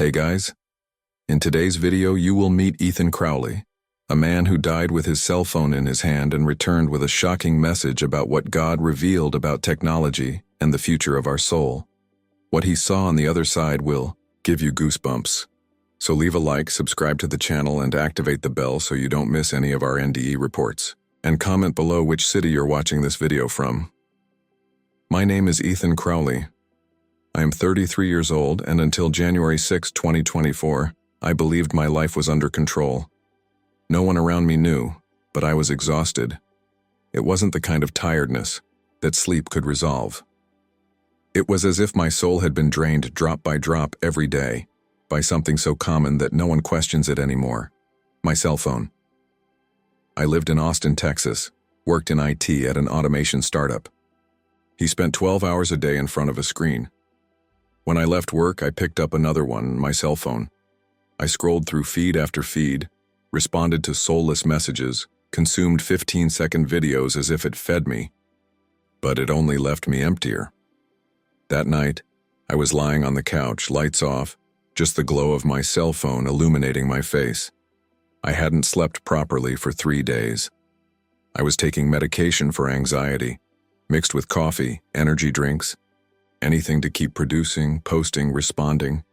Hey guys, in today's video you will meet Ethan Crowley, a man who died with his cell phone in his hand and returned with a shocking message about what God revealed about technology and the future of our soul. What he saw on the other side will give you goosebumps. So leave a like, subscribe to the channel, and activate the bell so you don't miss any of our NDE reports. And comment below which city you're watching this video from. My name is Ethan Crowley. I am 33 years old, and until January 6, 2024, I believed my life was under control. No one around me knew, but I was exhausted. It wasn't the kind of tiredness that sleep could resolve. It was as if my soul had been drained drop by drop every day by something so common that no one questions it anymore: my cell phone. I lived in Austin, Texas, worked in IT at an automation startup. He spent 12 hours a day in front of a screen. When I left work, I picked up another one, my cell phone. I scrolled through feed after feed, responded to soulless messages, consumed 15-second videos as if it fed me. But it only left me emptier. That night, I was lying on the couch, lights off, just the glow of my cell phone illuminating my face. I hadn't slept properly for 3 days. I was taking medication for anxiety, mixed with coffee, energy drinks, anything to keep producing, posting, responding.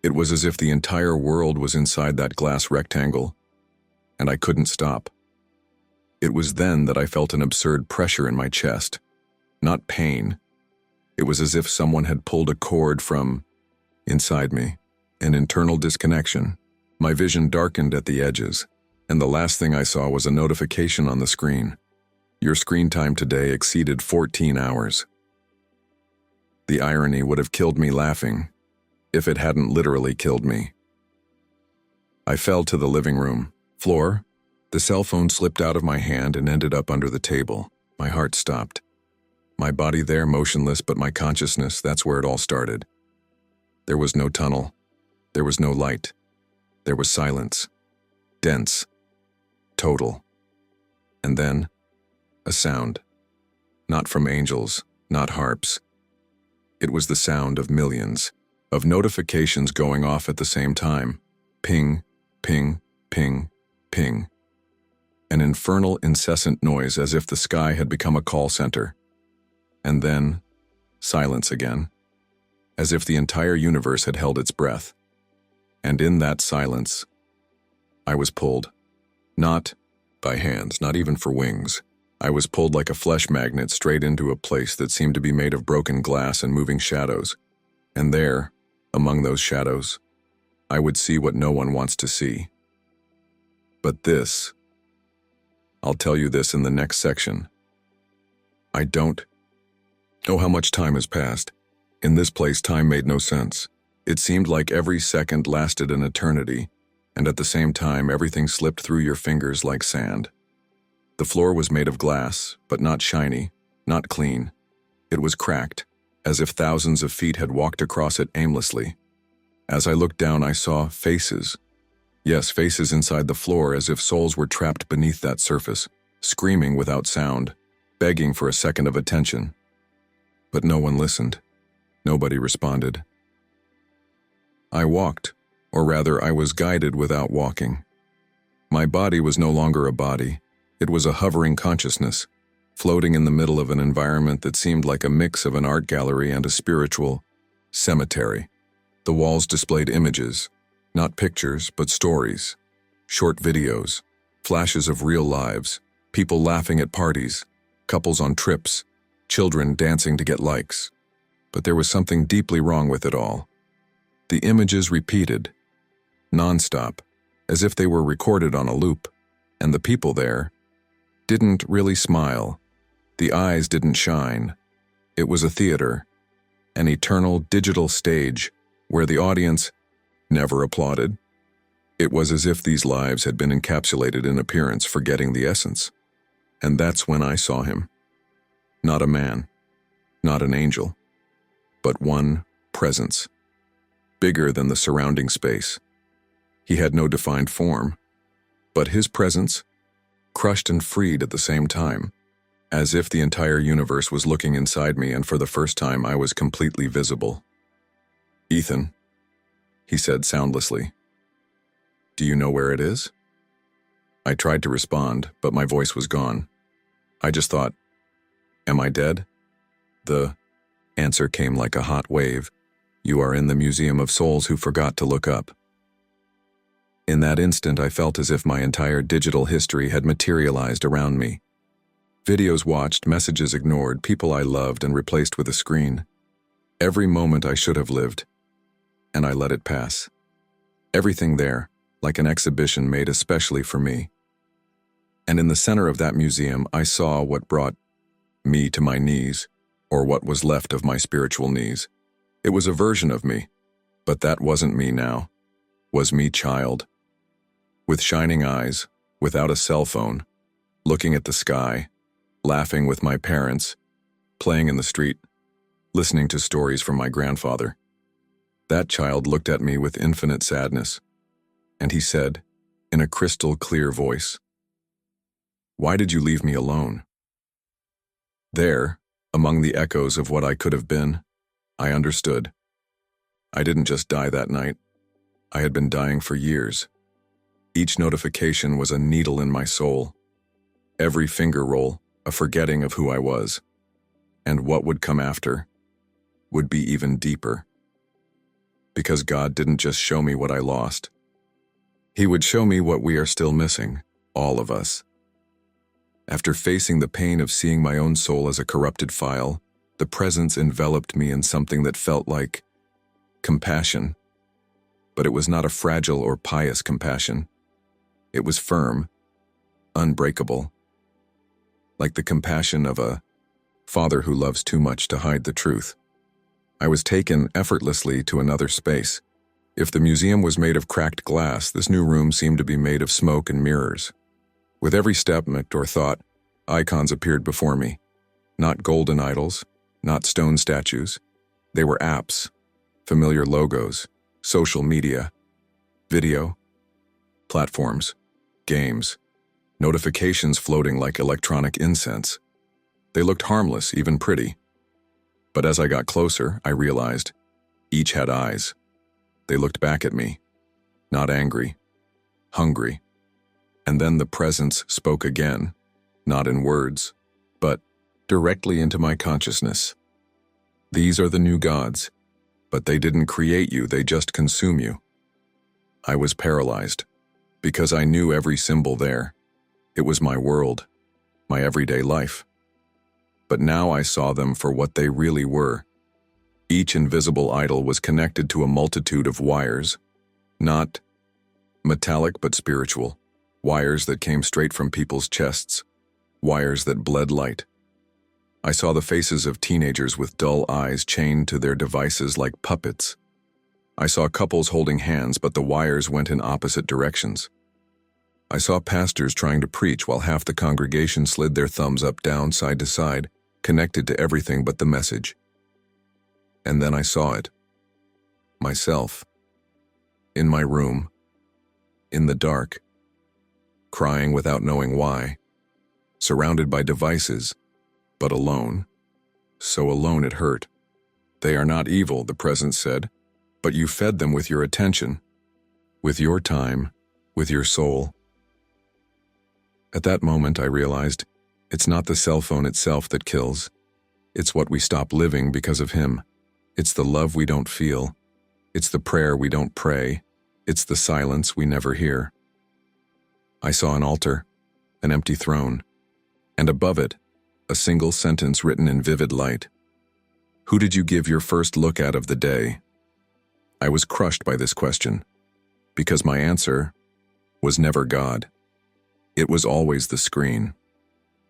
It was as if the entire world was inside that glass rectangle, and I couldn't stop. It was then that I felt an absurd pressure in my chest. Not pain. It was as if someone had pulled a cord from inside me, an internal disconnection. My vision darkened at the edges, and the last thing I saw was a notification on the screen. Your screen time today exceeded 14 hours. The irony would have killed me laughing, if it hadn't literally killed me. I fell to the living room floor. The cell phone slipped out of my hand and ended up under the table. My heart stopped. My body there motionless, but my consciousness, that's where it all started. There was no tunnel. There was no light. There was silence. Dense. Total. And then, a sound. Not from angels, not harps. It was the sound of millions, of notifications going off at the same time. Ping, ping, ping, ping. An infernal, incessant noise as if the sky had become a call center. And then, silence again, as if the entire universe had held its breath. And in that silence, I was pulled. Not by hands, not even for wings. I was pulled like a flesh magnet straight into a place that seemed to be made of broken glass and moving shadows. And there, among those shadows, I would see what no one wants to see. But this, I'll tell you this in the next section. I don't know how much time has passed. In this place, time made no sense. It seemed like every second lasted an eternity, and at the same time, everything slipped through your fingers like sand. The floor was made of glass, but not shiny, not clean. It was cracked, as if thousands of feet had walked across it aimlessly. As I looked down, I saw faces. Yes, faces inside the floor, as if souls were trapped beneath that surface, screaming without sound, begging for a second of attention. But no one listened. Nobody responded. I walked, or rather I was guided without walking. My body was no longer a body. It was a hovering consciousness, floating in the middle of an environment that seemed like a mix of an art gallery and a spiritual cemetery. The walls displayed images, not pictures, but stories, short videos, flashes of real lives, people laughing at parties, couples on trips, children dancing to get likes. But there was something deeply wrong with it all. The images repeated, non-stop, as if they were recorded on a loop, and the people there didn't really smile. The eyes didn't shine. It was a theater, an eternal digital stage where the audience never applauded. It was as if these lives had been encapsulated in appearance, forgetting the essence. And that's when I saw him. Not a man, not an angel, but one presence, bigger than the surrounding space. He had no defined form, but his presence, crushed and freed at the same time, as if the entire universe was looking inside me, and for the first time I was completely visible. Ethan. he said soundlessly. Do you know where it is? I tried to respond, but my voice was gone. I just thought, am I dead? The answer came like a hot wave. You are in the Museum of Souls Who Forgot to Look Up. In that instant, I felt as if my entire digital history had materialized around me. Videos watched, messages ignored, people I loved and replaced with a screen. Every moment I should have lived, and I let it pass. Everything there, like an exhibition made especially for me. And in the center of that museum, I saw what brought me to my knees, or what was left of my spiritual knees. It was a version of me, but that wasn't me now. Was me child. With shining eyes, without a cell phone, looking at the sky, laughing with my parents, playing in the street, listening to stories from my grandfather. That child looked at me with infinite sadness, and he said, in a crystal clear voice, "Why did you leave me alone?" There, among the echoes of what I could have been, I understood. I didn't just die that night. I had been dying for years. Each notification was a needle in my soul. Every finger roll, a forgetting of who I was. And what would come after would be even deeper. Because God didn't just show me what I lost. He would show me what we are still missing, all of us. After facing the pain of seeing my own soul as a corrupted file, the presence enveloped me in something that felt like compassion. But it was not a fragile or pious compassion. It was firm, unbreakable, like the compassion of a father who loves too much to hide the truth. I was taken effortlessly to another space. If the museum was made of cracked glass, this new room seemed to be made of smoke and mirrors. With every step or thought, icons appeared before me. Not golden idols, not stone statues. They were apps, familiar logos, social media, video, platforms, games, notifications floating like electronic incense. They looked harmless, even pretty. But as I got closer, I realized each had eyes. They looked back at me, not angry, hungry. And then the presence spoke again, not in words, but directly into my consciousness. These are the new gods, but they didn't create you, they just consume you. I was paralyzed, because I knew every symbol there. It was my world, my everyday life. But now I saw them for what they really were. Each invisible idol was connected to a multitude of wires, not metallic but spiritual. Wires that came straight from people's chests, wires that bled light. I saw the faces of teenagers with dull eyes chained to their devices like puppets. I saw couples holding hands, but the wires went in opposite directions. I saw pastors trying to preach while half the congregation slid their thumbs up, down, side to side, connected to everything but the message. And then I saw it. Myself. In my room. In the dark. Crying without knowing why, surrounded by devices, but alone. So alone it hurt. They are not evil, the presence said, but you fed them with your attention, with your time, with your soul. At that moment I realized, it's not the cell phone itself that kills. It's what we stop living because of him. It's the love we don't feel. It's the prayer we don't pray. It's the silence we never hear. I saw an altar, an empty throne, and above it, a single sentence written in vivid light. Who did you give your first look at of the day? I was crushed by this question, because my answer was never God. It was always the screen,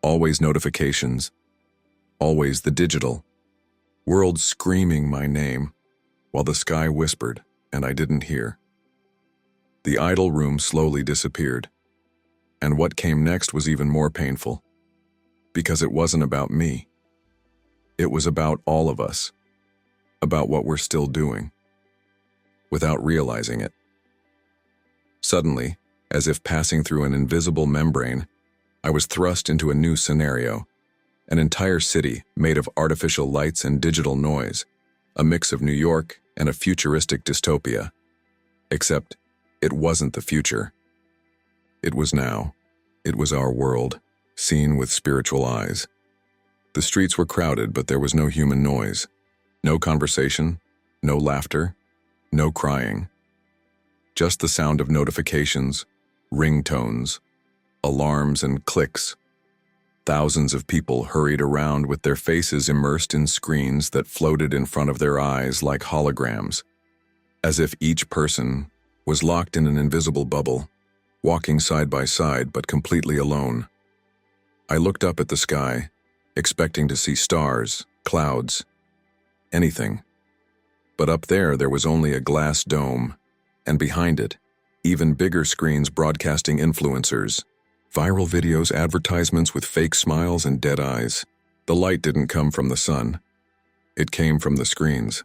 always notifications, always the digital world screaming my name, while the sky whispered and I didn't hear. The idol room slowly disappeared. And what came next was even more painful, because it wasn't about me. It was about all of us, about what we're still doing, without realizing it. Suddenly, as if passing through an invisible membrane, I was thrust into a new scenario, an entire city made of artificial lights and digital noise, a mix of New York and a futuristic dystopia. Except, it wasn't the future. It was now. It was our world, seen with spiritual eyes. The streets were crowded, but there was no human noise. No conversation, no laughter, no crying. Just the sound of notifications, ringtones, alarms, and clicks. Thousands of people hurried around with their faces immersed in screens that floated in front of their eyes like holograms, as if each person was locked in an invisible bubble, walking side by side but completely alone. I looked up at the sky, expecting to see stars, clouds, anything. But up there was only a glass dome, and behind it, even bigger screens broadcasting influencers, viral videos, advertisements with fake smiles and dead eyes. The light didn't come from the sun. It came from the screens.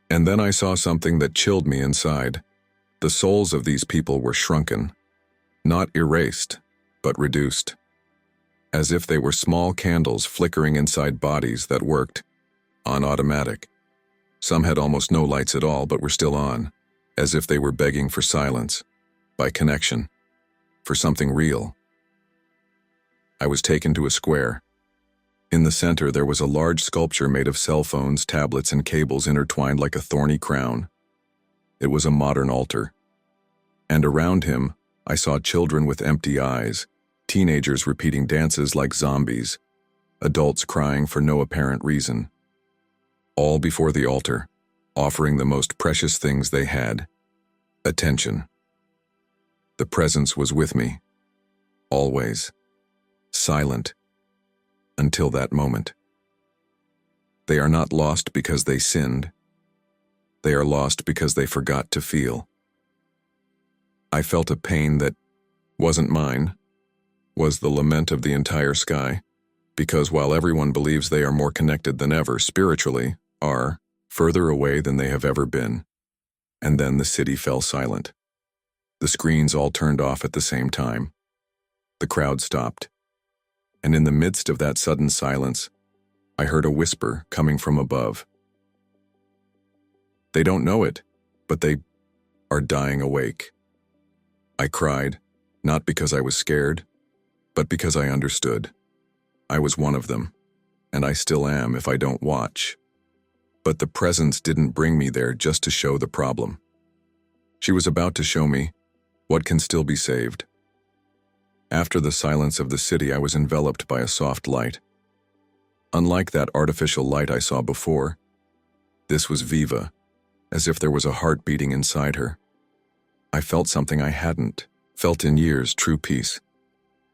And then I saw something that chilled me inside. The souls of these people were shrunken, not erased, but reduced, as if they were small candles flickering inside bodies that worked on automatic. Some had almost no lights at all, but were still on, as if they were begging for silence, by connection, for something real. I was taken to a square. In the center, there was a large sculpture made of cell phones, tablets, and cables intertwined like a thorny crown. It was a modern altar. And around him, I saw children with empty eyes, teenagers repeating dances like zombies, adults crying for no apparent reason. All before the altar, offering the most precious things they had: attention. The presence was with me, always, silent, until that moment. They are not lost because they sinned. They are lost because they forgot to feel. I felt a pain that wasn't mine, was the lament of the entire sky, because while everyone believes they are more connected than ever spiritually, are further away than they have ever been. And then the city fell silent. The screens all turned off at the same time. The crowd stopped. And in the midst of that sudden silence, I heard a whisper coming from above. They don't know it, but they are dying awake. I cried, not because I was scared, but because I understood. I was one of them, and I still am if I don't watch. But the presence didn't bring me there just to show the problem. She was about to show me what can still be saved. After the silence of the city, I was enveloped by a soft light. Unlike that artificial light I saw before, this was Viva, as if there was a heart beating inside her. I felt something I hadn't felt in years: true peace.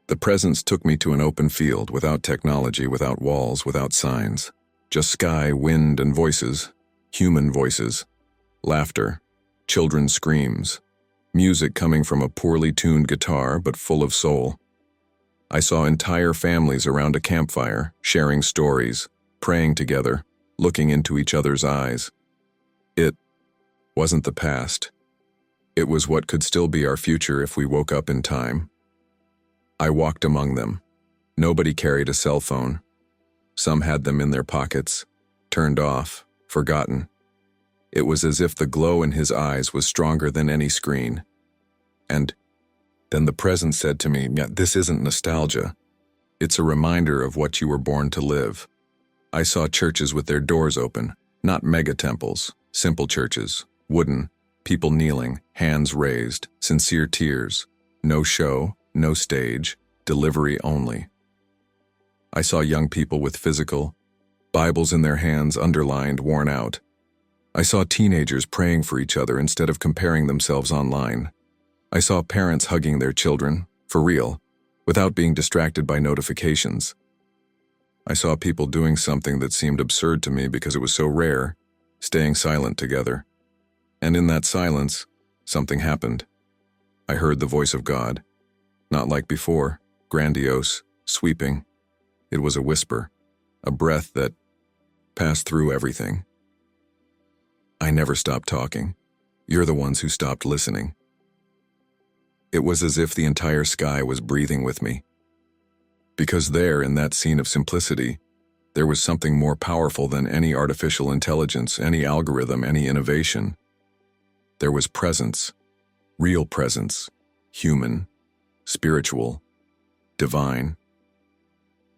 The presence took me to an open field, without technology, without walls, without signs. Just sky, wind, and voices, human voices, laughter, children's screams, music coming from a poorly tuned guitar but full of soul. I saw entire families around a campfire, sharing stories, praying together, looking into each other's eyes. It wasn't the past. It was what could still be our future if we woke up in time. I walked among them. Nobody carried a cell phone. Some had them in their pockets, turned off, forgotten. It was as if the glow in his eyes was stronger than any screen. And then the presence said to me, "This isn't nostalgia. It's a reminder of what you were born to live." I saw churches with their doors open, not mega temples, simple churches, wooden, people kneeling, hands raised, sincere tears, no show, no stage, delivery only. I saw young people with physical, Bibles in their hands, underlined, worn out. I saw teenagers praying for each other instead of comparing themselves online. I saw parents hugging their children, for real, without being distracted by notifications. I saw people doing something that seemed absurd to me because it was so rare, staying silent together. And in that silence, something happened. I heard the voice of God. Not like before, grandiose, sweeping. It was a whisper, a breath that passed through everything. I never stopped talking. You're the ones who stopped listening. It was as if the entire sky was breathing with me. Because there, in that scene of simplicity, there was something more powerful than any artificial intelligence, any algorithm, any innovation. There was presence, real presence, human, spiritual, divine.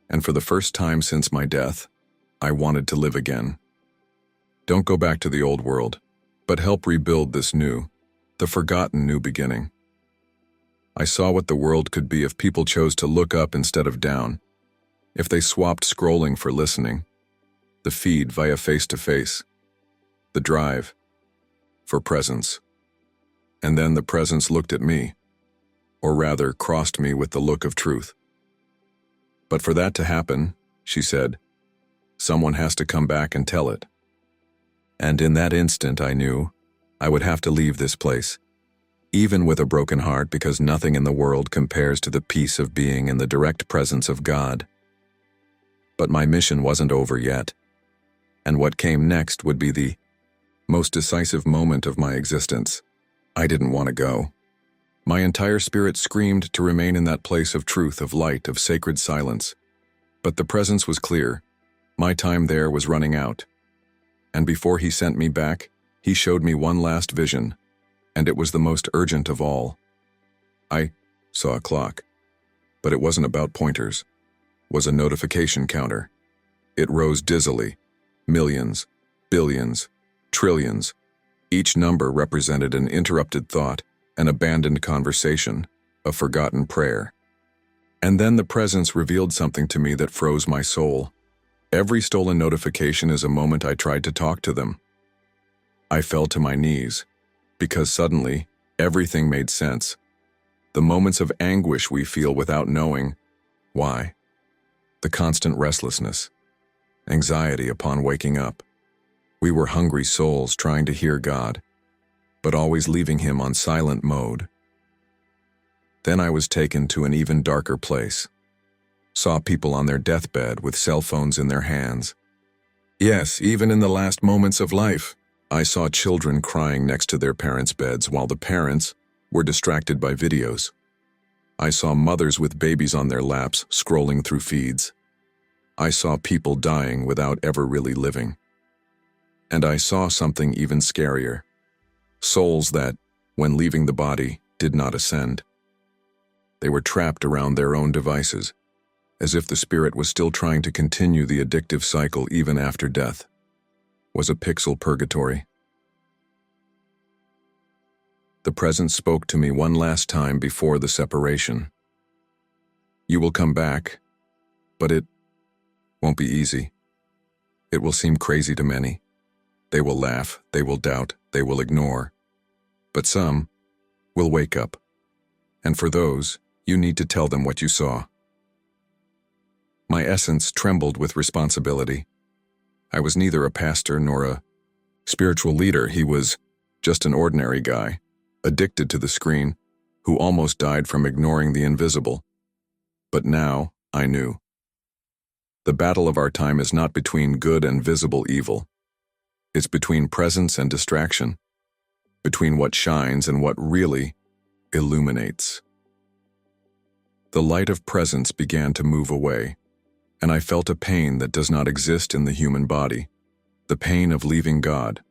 And for the first time since my death, I wanted to live again. Don't go back to the old world, but help rebuild this new, the forgotten new beginning. I saw what the world could be if people chose to look up instead of down, if they swapped scrolling for listening, the feed via face-to-face, the drive for presence. And then the presence looked at me, or rather crossed me with the look of truth. But for that to happen, she said, someone has to come back and tell it. And in that instant I knew I would have to leave this place, even with a broken heart, because nothing in the world compares to the peace of being in the direct presence of God. But my mission wasn't over yet, and what came next would be the most decisive moment of my existence. I didn't want to go. My entire spirit screamed to remain in that place of truth, of light, of sacred silence. But the presence was clear. My time there was running out. And before he sent me back, he showed me one last vision, and it was the most urgent of all. I saw a clock, but it wasn't about pointers. It was a notification counter. It rose dizzily. Millions, billions, trillions. Each number represented an interrupted thought, an abandoned conversation, a forgotten prayer. And then the presence revealed something to me that froze my soul. Every stolen notification is a moment I tried to talk to them. I fell to my knees, because suddenly, everything made sense. The moments of anguish we feel without knowing why. The constant restlessness, anxiety upon waking up. We were hungry souls trying to hear God, but always leaving Him on silent mode. Then I was taken to an even darker place. Saw people on their deathbed with cell phones in their hands. Yes, even in the last moments of life, I saw children crying next to their parents' beds while the parents were distracted by videos. I saw mothers with babies on their laps scrolling through feeds. I saw people dying without ever really living. And I saw something even scarier. Souls that, when leaving the body, did not ascend. They were trapped around their own devices, as if the spirit was still trying to continue the addictive cycle even after death. Was a pixel purgatory. The presence spoke to me one last time before the separation. You will come back, but it won't be easy. It will seem crazy to many. They will laugh, they will doubt, they will ignore. But some will wake up. And for those, you need to tell them what you saw. My essence trembled with responsibility. I was neither a pastor nor a spiritual leader. He was just an ordinary guy, addicted to the screen, who almost died from ignoring the invisible. But now I knew. The battle of our time is not between good and visible evil. It's between presence and distraction, between what shines and what really illuminates. The light of presence began to move away, and I felt a pain that does not exist in the human body, the pain of leaving God.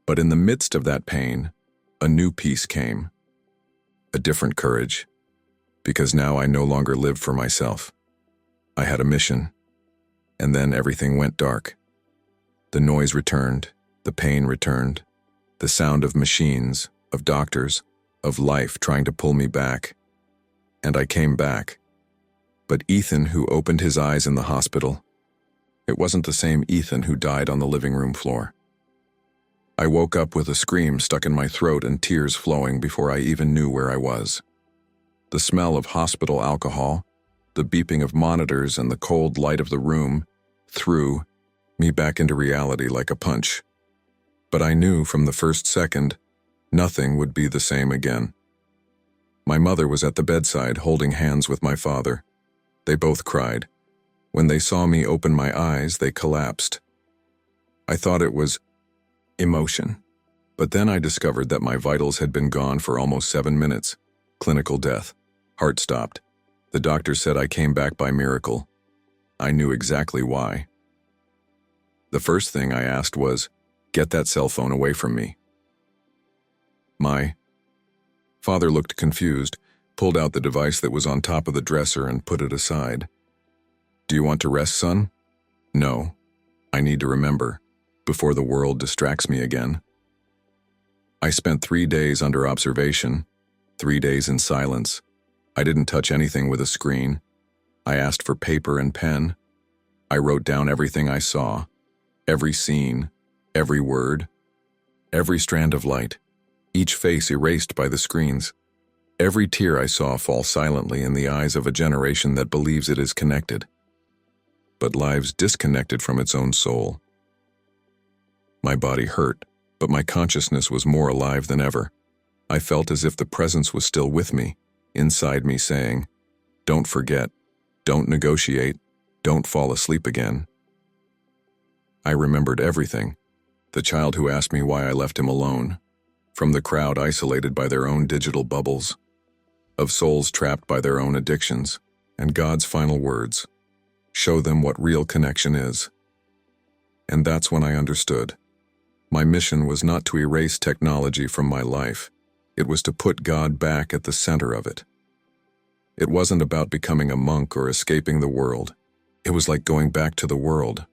But in the midst of that pain, a new peace came, a different courage, because now I no longer lived for myself. I had a mission, and then everything went dark. The noise returned, the pain returned, the sound of machines, of doctors, of life trying to pull me back. And I came back. But Ethan, who opened his eyes in the hospital, it wasn't the same Ethan who died on the living room floor. I woke up with a scream stuck in my throat and tears flowing before I even knew where I was. The smell of hospital alcohol, the beeping of monitors, and the cold light of the room threw me back into reality like a punch. But I knew from the first second, nothing would be the same again. My mother was at the bedside holding hands with my father. They both cried. When they saw me open my eyes, they collapsed. I thought it was emotion. But then I discovered that my vitals had been gone for almost 7 minutes. Clinical death. Heart stopped. The doctor said I came back by miracle. I knew exactly why. The first thing I asked was, get that cell phone away from me. My father looked confused, pulled out the device that was on top of the dresser and put it aside. Do you want to rest, son? No. I need to remember, before the world distracts me again. I spent 3 days under observation, 3 days in silence. I didn't touch anything with a screen. I asked for paper and pen. I wrote down everything I saw, every scene, every word, every strand of light, each face erased by the screens. Every tear I saw fall silently in the eyes of a generation that believes it is connected, but lives disconnected from its own soul. My body hurt, but my consciousness was more alive than ever. I felt as if the presence was still with me, inside me saying, "Don't forget, don't negotiate, don't fall asleep again." I remembered everything. The child who asked me why I left him alone, from the crowd isolated by their own digital bubbles, of souls trapped by their own addictions, and God's final words, "Show them what real connection is." And that's when I understood. My mission was not to erase technology from my life. It was to put God back at the center of it. It wasn't about becoming a monk or escaping the world. It was like going back to the world,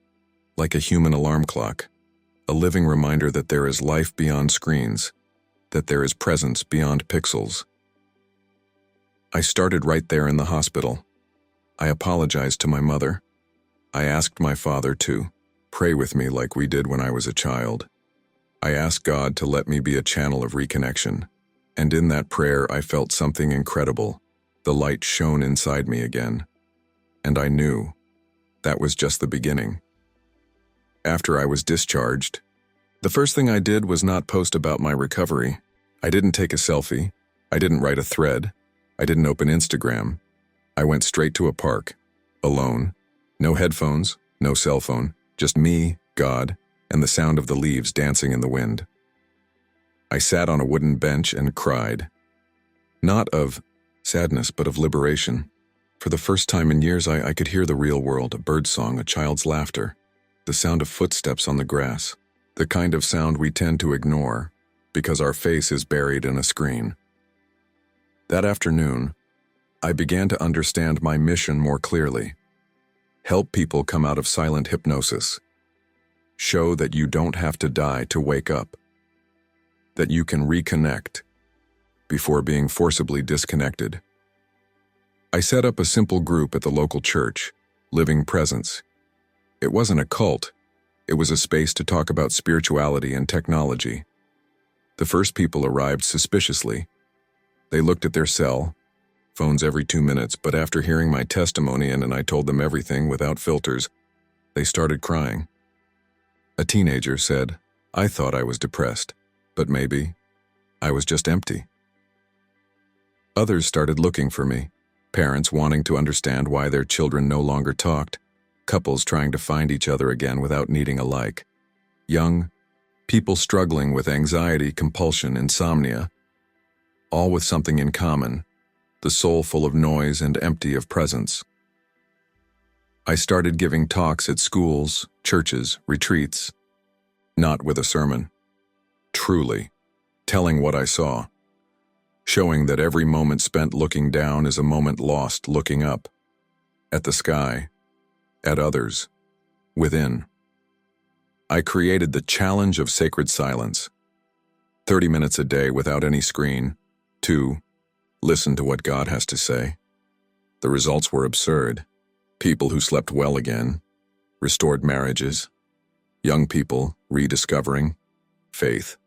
like a human alarm clock, a living reminder that there is life beyond screens, that there is presence beyond pixels. I started right there in the hospital. I apologized to my mother. I asked my father to pray with me like we did when I was a child. I asked God to let me be a channel of reconnection. And in that prayer, I felt something incredible. The light shone inside me again. And I knew that was just the beginning. After I was discharged, the first thing I did was not post about my recovery. I didn't take a selfie. I didn't write a thread. I didn't open Instagram. I went straight to a park, alone. No headphones, no cell phone, just me, God, and the sound of the leaves dancing in the wind. I sat on a wooden bench and cried. Not of sadness, but of liberation. For the first time in years, I could hear the real world, a birdsong, a child's laughter, the sound of footsteps on the grass, the kind of sound we tend to ignore because our face is buried in a screen. That afternoon, I began to understand my mission more clearly. Help people come out of silent hypnosis. Show that you don't have to die to wake up. That you can reconnect before being forcibly disconnected. I set up a simple group at the local church, Living Presence. It wasn't a cult. It was a space to talk about spirituality and technology. The first people arrived suspiciously. They looked at their cell, phones every 2 minutes, but after hearing my testimony and I told them everything without filters, they started crying. A teenager said, "I thought I was depressed, but maybe I was just empty." Others started looking for me, parents wanting to understand why their children no longer talked, couples trying to find each other again without needing a like, young people struggling with anxiety, compulsion, insomnia, all with something in common, the soul full of noise and empty of presence. I started giving talks at schools, churches, retreats, not with a sermon, truly, telling what I saw, showing that every moment spent looking down is a moment lost looking up, at the sky, at others, within. I created the challenge of sacred silence, 30 minutes a day without any screen, to listen to what God has to say. The results were absurd. People who slept well again, restored marriages, young people rediscovering faith.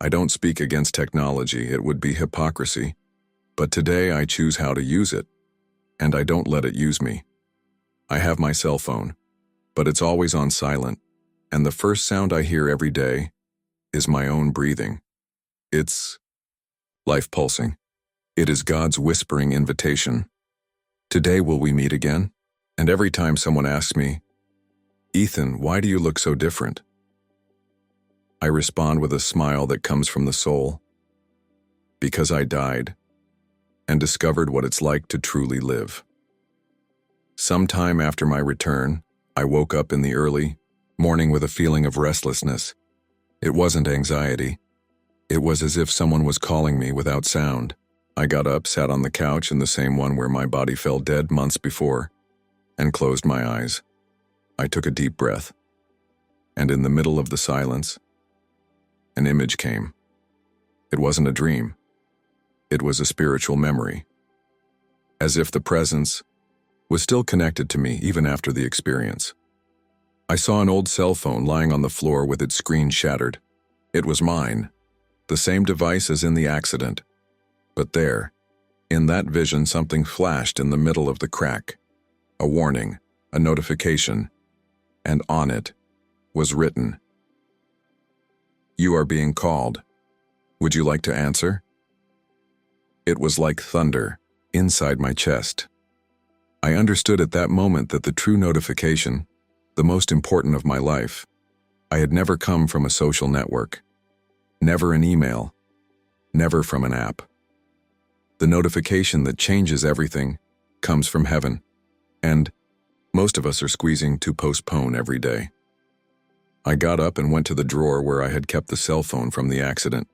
I don't speak against technology, it would be hypocrisy, but today I choose how to use it, and I don't let it use me. I have my cell phone, but it's always on silent, and the first sound I hear every day is my own breathing. It's life pulsing. It is God's whispering invitation. Today will we meet again? And every time someone asks me, "Ethan, why do you look so different?" I respond with a smile that comes from the soul. Because I died and discovered what it's like to truly live. Sometime after my return, I woke up in the early morning with a feeling of restlessness. It wasn't anxiety. It was as if someone was calling me without sound. I got up, sat on the couch in the same one where my body fell dead months before, and closed my eyes. I took a deep breath, and in the middle of the silence, an image came. It wasn't a dream. It was a spiritual memory, as if the presence was still connected to me even after the experience. I saw an old cell phone lying on the floor with its screen shattered. It was mine, the same device as in the accident. But there, in that vision, something flashed in the middle of the crack. A warning, a notification, and on it was written, "You are being called. Would you like to answer?" It was like thunder inside my chest. I understood at that moment that the true notification, the most important of my life, I had never come from a social network, never an email, never from an app. The notification that changes everything comes from heaven, and most of us are squeezing to postpone every day. I got up and went to the drawer where I had kept the cell phone from the accident.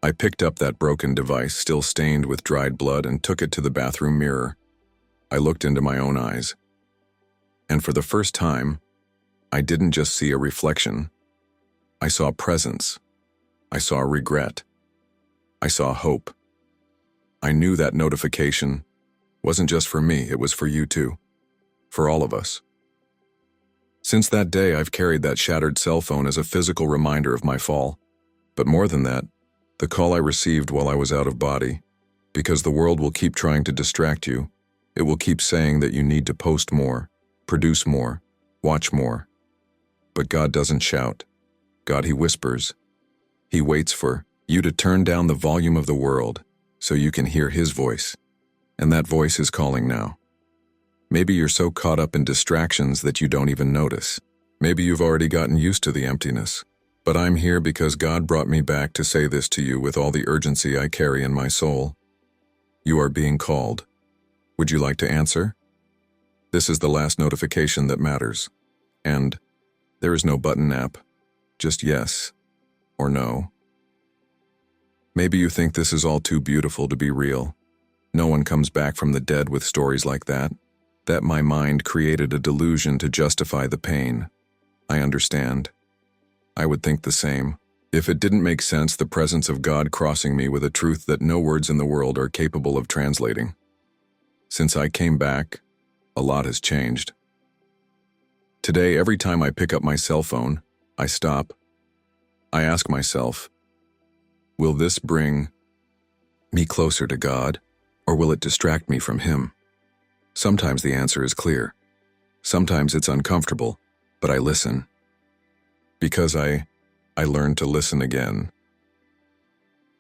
I picked up that broken device, still stained with dried blood, and took it to the bathroom mirror. I looked into my own eyes, and for the first time, I didn't just see a reflection. I saw presence. I saw regret. I saw hope. I knew that notification wasn't just for me, it was for you too, for all of us. Since that day, I've carried that shattered cell phone as a physical reminder of my fall. But more than that, the call I received while I was out of body, because the world will keep trying to distract you. It will keep saying that you need to post more, produce more, watch more. But God doesn't shout. God, He whispers. He waits for you to turn down the volume of the world so you can hear His voice. And that voice is calling now. Maybe you're so caught up in distractions that you don't even notice. Maybe you've already gotten used to the emptiness. But I'm here because God brought me back to say this to you with all the urgency I carry in my soul. You are being called. Would you like to answer? This is the last notification that matters. And there is no button app, just yes or no. Maybe you think this is all too beautiful to be real. No one comes back from the dead with stories like that. That my mind created a delusion to justify the pain. I understand. I would think the same. If it didn't make sense, the presence of God crossing me with a truth that no words in the world are capable of translating. Since I came back, a lot has changed. Today, every time I pick up my cell phone, I stop. I ask myself, will this bring me closer to God, or will it distract me from Him? Sometimes the answer is clear. Sometimes it's uncomfortable, but I listen. Because I learned to listen again.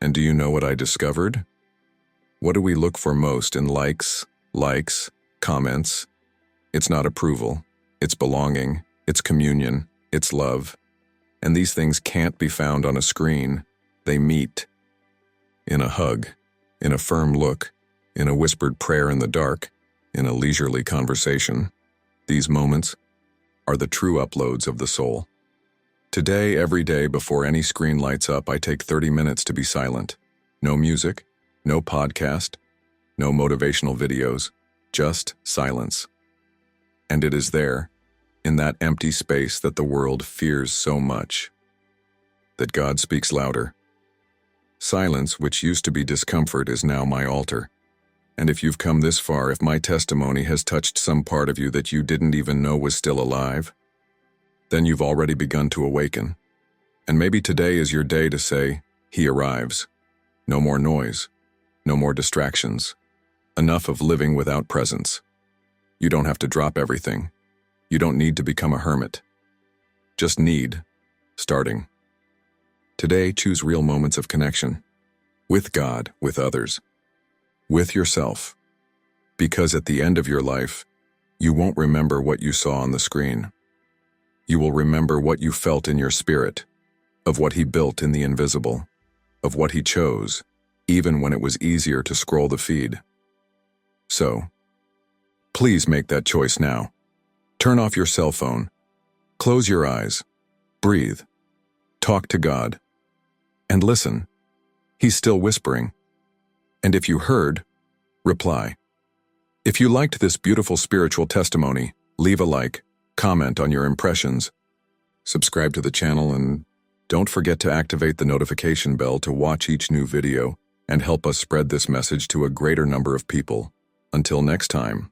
And do you know what I discovered? What do we look for most in likes, comments? It's not approval. It's belonging. It's communion. It's love. And these things can't be found on a screen. They meet in a hug, in a firm look, in a whispered prayer in the dark, in a leisurely conversation. These moments are the true uploads of the soul. Today, every day before any screen lights up, I take 30 minutes to be silent. No music, no podcast, no motivational videos, just silence. And it is there, in that empty space that the world fears so much, that God speaks louder. Silence, which used to be discomfort, is now my altar. And if you've come this far, if my testimony has touched some part of you that you didn't even know was still alive, then you've already begun to awaken. And maybe today is your day to say, He arrives. No more noise. No more distractions. Enough of living without presence. You don't have to drop everything. You don't need to become a hermit. Just need starting. Today, choose real moments of connection. With God, with others, with yourself. Because at the end of your life, you won't remember what you saw on the screen. You will remember what you felt in your spirit, of what He built in the invisible, of what He chose, even when it was easier to scroll the feed. So, please make that choice now. Turn off your cell phone. Close your eyes. Breathe. Talk to God. And listen. He's still whispering. And if you heard, reply. If you liked this beautiful spiritual testimony, leave a like, comment on your impressions, subscribe to the channel, and don't forget to activate the notification bell to watch each new video and help us spread this message to a greater number of people. Until next time.